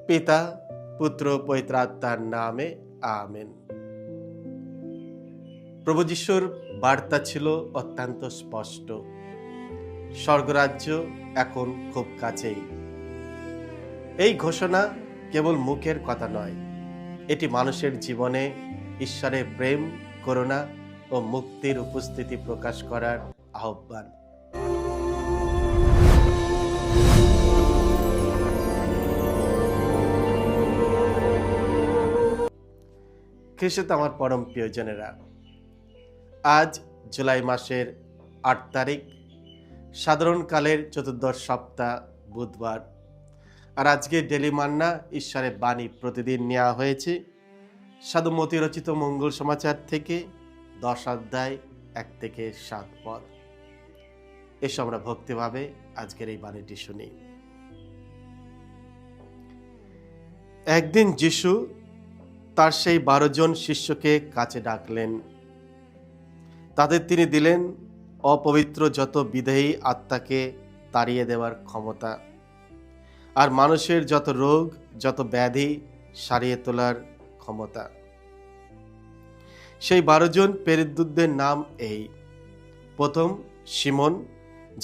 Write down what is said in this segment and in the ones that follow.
পিতা পুত্র পবিত্র আত্মার নামে আমেন। প্রভু যিশুর বার্তা ছিল অত্যন্ত স্পষ্ট। স্বর্গরাজ্য এখন খুব কাছেই। এই ঘোষণা কেবল মুখের কথা নয়, এটি মানুষের জীবনে ঈশ্বরের প্রেম, করুণা ও মুক্তির উপস্থিতি প্রকাশ করার আহ্বান। খ্রিস্টে আমার পরম প্রিয়জনেরা, আজ জুলাই মাসের ৮ তারিখ, সাধারণকালের চতুর্দশ সপ্তাহ, বুধবার। আর আজকে ডেলি মান্না ঈশ্বরের বাণী প্রতিদিন নেওয়া হয়েছে সাধু মতি রচিত মঙ্গল সমাচার থেকে 10 অধ্যায় 1 থেকে 7 পদ। এসো আমরা ভক্তিভাবে আজকের এই বাণীটি শুনি। একদিন যিশু তার সেই 12 জন শিষ্যকে কাছে ডাকলেন। তাদের তিনি দিলেন অপবিত্র যত বিদেহী আত্মাকে তাড়িয়ে দেওয়ার ক্ষমতা, আর মানুষের যত রোগ, যত ব্যাধি সারিয়ে তোলার ক্ষমতা। সেই 12 জন প্রেরিতদের নাম এই: প্রথম শিমন,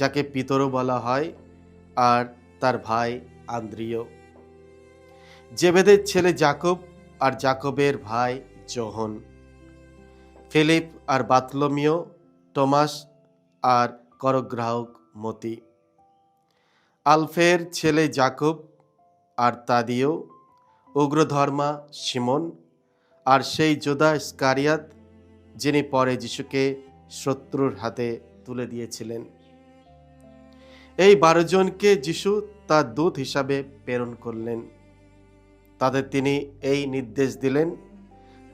যাকে পিতরও বলা হয়, আর তার ভাই আন্দ্রিয়, জেবেদের ছেলে যাকব আর যাকবের ভাই যোহন, ফিলিপ আর বাতলমিও, টমাস আর করগ্রাহক মতি, আলফের ছেলে যাকব আর তাদিও, উগ্রধর্মা শিমন, আর সেই যোদা ইস্কারিয়াত, যিনি পরে যিশুকে শত্রুর হাতে তুলে দিয়েছিলেন। এই 12 জনকে যিশু তার দূত হিসাবে প্রেরণ করলেন। তাদের তিনি এই নির্দেশ দিলেন: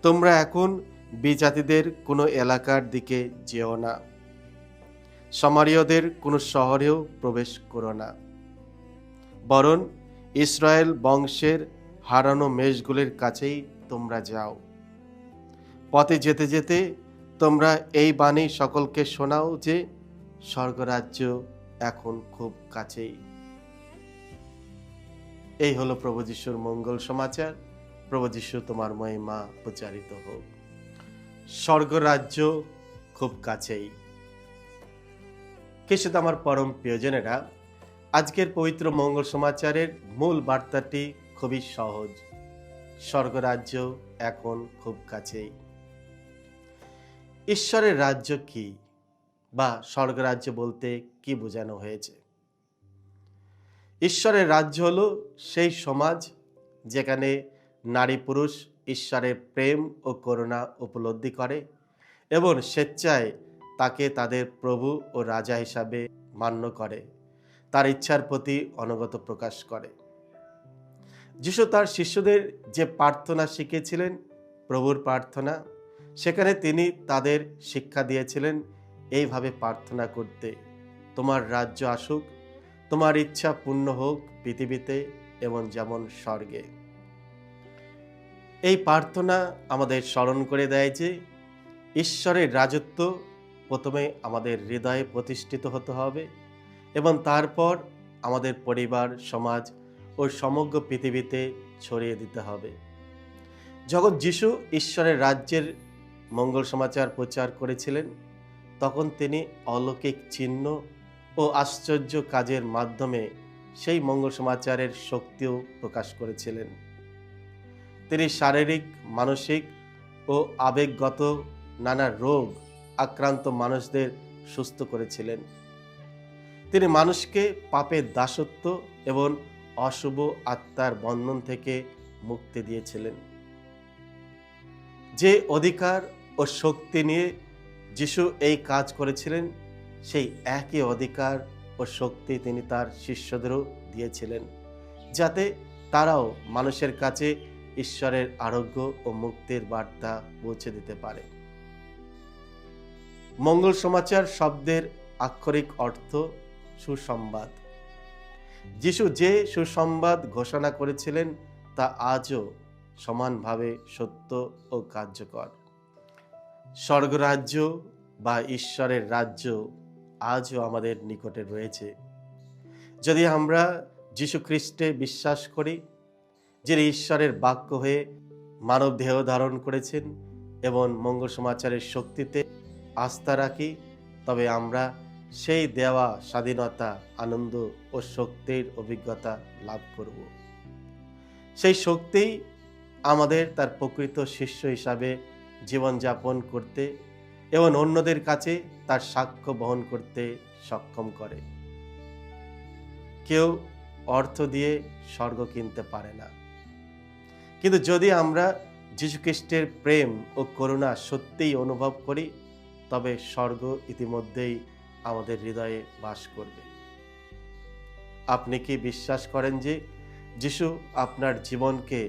তোমরা এখন বিজাতিদের কোনো এলাকার দিকে যেও না, সামারীয়দের কোনো শহরেও প্রবেশ করো না, বরং ইসরায়েল বংশের হারানো মেষগুলির কাছেই তোমরা যাও। পথে যেতে যেতে তোমরা এই বাণী সকলকে শোনাও যে স্বর্গরাজ্য এখন খুব কাছেই। এই হলো প্রভু যিশুর মঙ্গল সমাচার। প্রভু যিশু তোমার মহিমা প্রচারিত হোক। স্বর্গরাজ্য খুব কাছেই। খ্রিস্ট আমার পরম প্রিয়জনেরা, আজকের পবিত্র মঙ্গল সমাচারের মূল বার্তাটি খুবই সহজ: স্বর্গরাজ্য এখন খুব কাছেই। ঈশ্বরের রাজ্য কি, বা স্বর্গরাজ্য বলতে কি বোঝানো হয়েছে? ঈশ্বরের রাজ্য হলো সেই সমাজ যেখানে নারী পুরুষ ঈশ্বরের প্রেম ও করুণা উপলব্ধি করে এবং স্বেচ্ছায় তাকে তাদের প্রভু ও রাজা হিসাবে মান্য করে, তার ইচ্ছার প্রতি অনুগত প্রকাশ করে। যিশু তার শিষ্যদের যে প্রার্থনা শিখিয়েছিলেন, প্রভুর প্রার্থনা, সেখানে তিনি তাদের শিক্ষা দিয়েছিলেন এইভাবে প্রার্থনা করতে: তোমার রাজ্য আসুক, তোমার ইচ্ছা পূর্ণ হোক পৃথিবীতে এবং যেমন স্বর্গে। এই প্রার্থনা আমাদের স্মরণ করে দেয় যে ঈশ্বরের রাজত্ব প্রথমে আমাদের হৃদয়ে প্রতিষ্ঠিত হতে হবে এবং তারপর আমাদের পরিবার, সমাজ ও সমগ্র পৃথিবীতে ছড়িয়ে দিতে হবে। যখন যিশু ঈশ্বরের রাজ্যের মঙ্গল সমাচার প্রচার করেছিলেন, তখন তিনি অলৌকিক চিহ্ন ও আশ্চর্য কাজের মাধ্যমে সেই মঙ্গল সমাচারের শক্তিও প্রকাশ করেছিলেন। তিনি শারীরিক, মানসিক ও আবেগগত নানা রোগ আক্রান্ত মানুষদের সুস্থ করেছিলেন। তিনি মানুষকে পাপের দাসত্ব এবং অশুভ আত্মার বন্ধন থেকে মুক্তি দিয়েছিলেন। যে অধিকার ও শক্তি নিয়ে যিশু এই কাজ করেছিলেন, সেই একই অধিকার ও শক্তি তিনি তার শিষ্যদেরও দিয়েছিলেন, যাতে তারাও মানুষের কাছে ঈশ্বরের আরোগ্য ও মুক্তির বার্তা পৌঁছে দিতে পারে। মঙ্গল সমাচার শব্দের আক্ষরিক অর্থ সুসংবাদ। যিশু যে সুসংবাদ ঘোষণা করেছিলেন তা আজও সমানভাবে সত্য ও কার্যকর। স্বর্গরাজ্য বা ঈশ্বরের রাজ্য আজও আমাদের নিকটে রয়েছে। যদি আমরা যীশু খ্রিস্টে বিশ্বাস করি, যিনি ঈশ্বরের বাক্য হয়ে মানব দেহ ধারণ করেছেন এবং মঙ্গল সমাচারের শক্তিতে আস্থা রাখি, তবে আমরা সেই দেওয়া স্বাধীনতা, আনন্দ ও শক্তির অভিজ্ঞতা লাভ করব। সেই শক্তিই আমাদের তার প্রকৃত শিষ্য হিসাবে জীবনযাপন করতে এবং অন্যদের কাছে তার সাক্ষ্য বহন করতে সক্ষম করে। কেউ অর্থ দিয়ে স্বর্গ কিনতে পারে না, কিন্তু যদি আমরা যীশুখ্রিস্টের প্রেম ও করুণা সত্যিই অনুভব করি, তবে স্বর্গ ইতিমধ্যেই আমাদের হৃদয়ে বাস করবে। আপনি কি বিশ্বাস করেন যে যিশু আপনার জীবনকে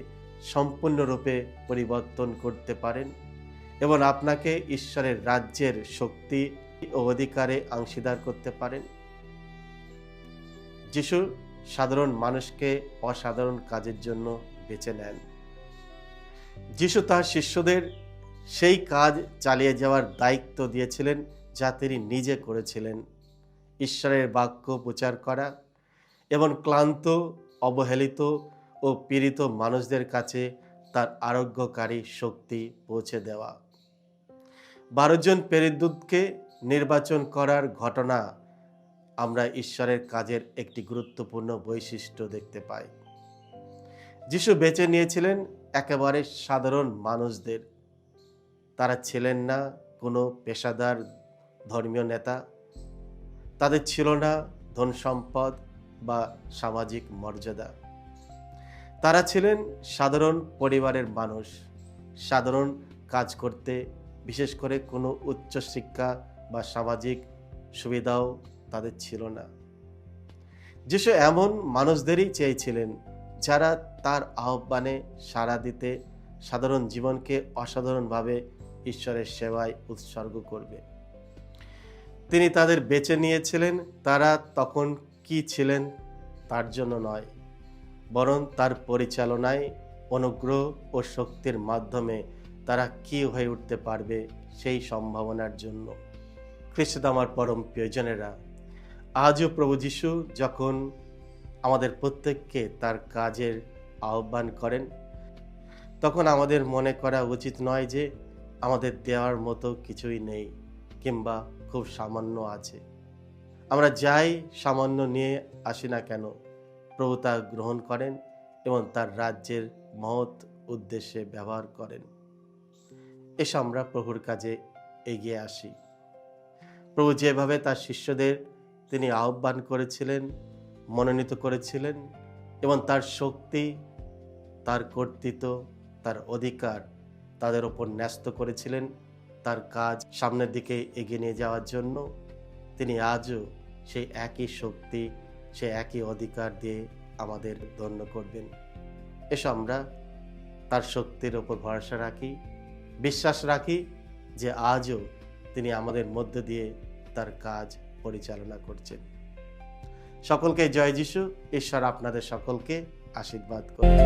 সম্পূর্ণরূপে পরিবর্তন করতে পারেন এবং আপনাকে ঈশ্বরের রাজ্যের শক্তি ও অধিকারে অংশীদার করতে পারেন? যিশু সাধারণ মানুষকে অসাধারণ কাজের জন্য বেছে নেন। যিশু তার শিষ্যদের সেই কাজ চালিয়ে যাওয়ার দায়িত্ব দিয়েছিলেন যা তিনি নিজে করেছিলেন, ঈশ্বরের বাক্য প্রচার করা এবং ক্লান্ত, অবহেলিত ও পীড়িত মানুষদের কাছে তার আরোগ্যকারী শক্তি পৌঁছে দেওয়া। 12 জন প্রেরিতদূতকে নির্বাচন করার ঘটনা আমরা ঈশ্বরের কাজের একটি গুরুত্বপূর্ণ বৈশিষ্ট্য দেখতে পাই। যিশু বেছে নিয়েছিলেন একেবারে সাধারণ মানুষদের। তারা ছিলেন না কোনো পেশাদার ধর্মীয় নেতা, তাদের ছিল না ধন সম্পদ বা সামাজিক মর্যাদা। তারা ছিলেন সাধারণ পরিবারের মানুষ। সাধারণ কাজ করতে বিশেষ করে কোনো উচ্চশিক্ষা বা সামাজিক সুবিধাও তাদের ছিল না। যিশু এমন মানুষদেরই চেয়েছিলেন যারা তার আহ্বানে সাড়া দিতে সাধারণ জীবনকে অসাধারণভাবে ঈশ্বরের সেবায় উৎসর্গ করবে। তিনি তাদের বেছে নিয়েছিলেন তারা তখন কি ছিলেন তার জন্য নয়, বরং তার পরিচালনায়, অনুগ্রহ ও শক্তির মাধ্যমে তারা কি হয়ে উঠতে পারবে সেই সম্ভাবনার জন্য। খ্রিস্ট আমার পরম প্রিয়জনেরা, আজও প্রভু যিশু যখন আমাদের প্রত্যেককে তার কাজের আহ্বান করেন, তখন আমাদের মনে করা উচিত নয় যে আমাদের দেওয়ার মতো কিছুই নেই কিংবা খুব সামান্য আছে। আমরা যাই সামান্য নিয়ে আসি না কেন, প্রভু তা গ্রহণ করেন এবং তার রাজ্যের মহৎ উদ্দেশ্যে ব্যবহার করেন। এসে আমরা প্রভুর কাজে এগিয়ে আসি। প্রভু যেভাবে তার শিষ্যদের তিনি আহ্বান করেছিলেন, মনোনীত করেছিলেন এবং তার শক্তি, তার কর্তৃত্ব, তার অধিকার তাদের ওপর ন্যস্ত করেছিলেন তার কাজ সামনের দিকে এগিয়ে নিয়ে যাওয়ার জন্য, তিনি আজও সেই একই শক্তি, সেই একই অধিকার দিয়ে আমাদের ধন্য করবেন। এসো আমরা তার শক্তির ওপর ভরসা রাখি, বিশ্বাস রাখি যে আজও তিনি আমাদের মধ্য দিয়ে তার কাজ পরিচালনা করছেন। সকলকে জয় যিশু। ঈশ্বর আপনাদের সকলকে আশীর্বাদ করুন।